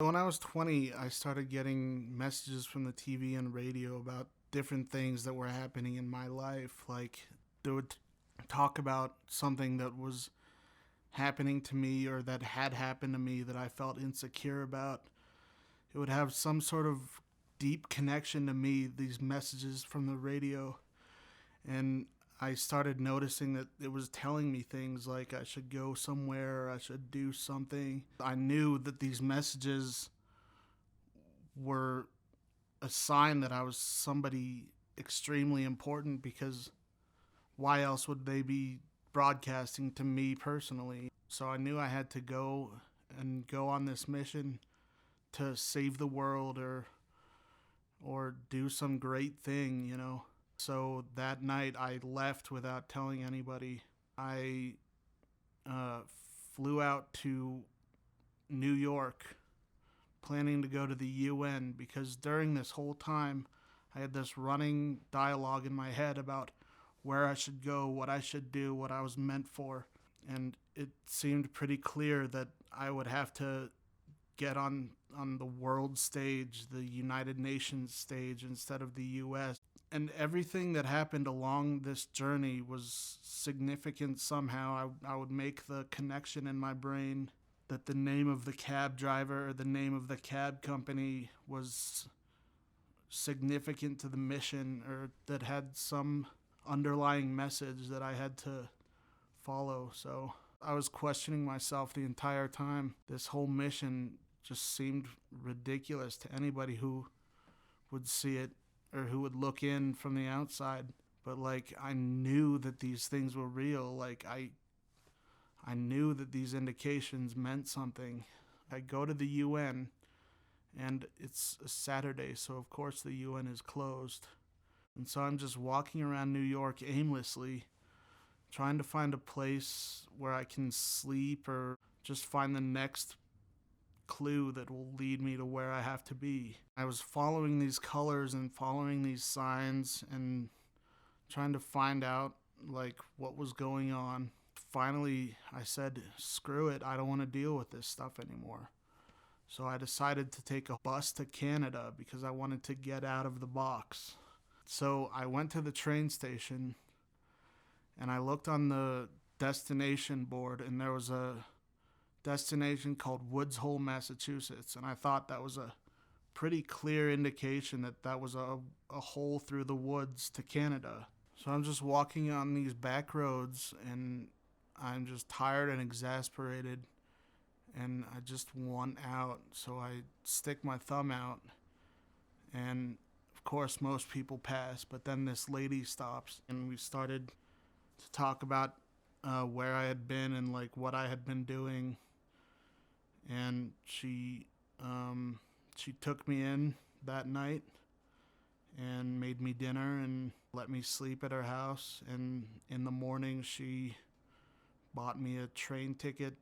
When I was 20, I started getting messages from the TV and radio about different things that were happening in my life. Like, they would talk about something that was happening to me or that had happened to me that I felt insecure about. It would have some sort of deep connection to me, these messages from the radio. And I started noticing that it was telling me things like I should go somewhere, or I should do something. I knew that these messages were a sign that I was somebody extremely important, because why else would they be broadcasting to me personally? So I knew I had to go on this mission to save the world, or do some great thing, you know. So that night I left without telling anybody. I uh, flew out to New York planning to go to the UN, because during this whole time I had this running dialogue in my head about where I should go, what I should do, what I was meant for. And it seemed pretty clear that I would have to get on the world stage, the United Nations stage, instead of the US. And everything that happened along this journey was significant somehow. I would make the connection in my brain that the name of the cab driver or the name of the cab company was significant to the mission, or that had some underlying message that I had to follow. So I was questioning myself the entire time. This whole mission just seemed ridiculous to anybody who would see it or who would look in from the outside. But like, I knew that these things were real. Like, I knew that these indications meant something. I go to the UN, and it's a Saturday, so of course the UN is closed. And so I'm just walking around New York aimlessly, trying to find a place where I can sleep or just find the next clue that will lead me to where I have to be. I was following these colors and following these signs and trying to find out like what was going on. Finally, I said, screw it, I don't want to deal with this stuff anymore. So I decided to take a bus to Canada because I wanted to get out of the box. So I went to the train station and I looked on the destination board, and there was a destination called Woods Hole, Massachusetts. And I thought that was a pretty clear indication that that was a hole through the woods to Canada. So I'm just walking on these back roads, and I'm just tired and exasperated, and I just want out. So I stick my thumb out, and of course most people pass, but then this lady stops, and we started to talk about where I had been and like what I had been doing. And she took me in that night and made me dinner and let me sleep at her house. And in the morning, she bought me a train ticket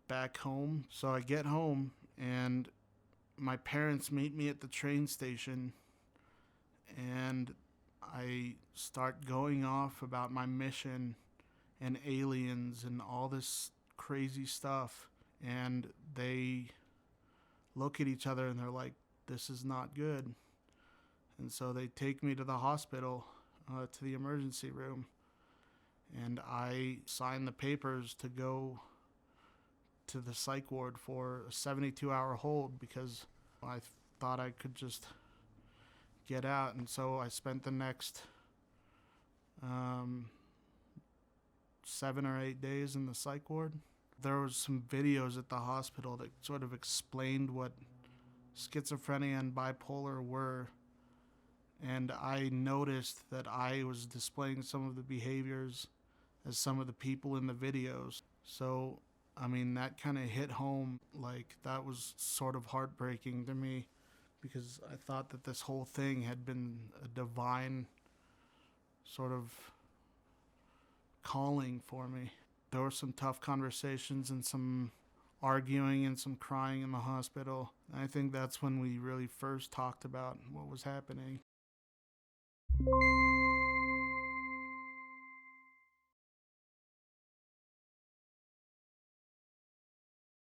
back home. So I get home, and my parents meet me at the train station, and I start going off about my mission and aliens and all this crazy stuff. And they look at each other and they're like, this is not good. And so they take me to the hospital, to the emergency room. And I sign the papers to go to the psych ward for a 72-hour hold, because I thought I could just get out. And so I spent the next 7 or 8 days in the psych ward. There was some videos at the hospital that sort of explained what schizophrenia and bipolar were. And I noticed that I was displaying some of the behaviors as some of the people in the videos. So, I mean, that kind of hit home. Like, that was sort of heartbreaking to me, because I thought that this whole thing had been a divine sort of calling for me. There were some tough conversations and some arguing and some crying in the hospital. I think that's when we really first talked about what was happening.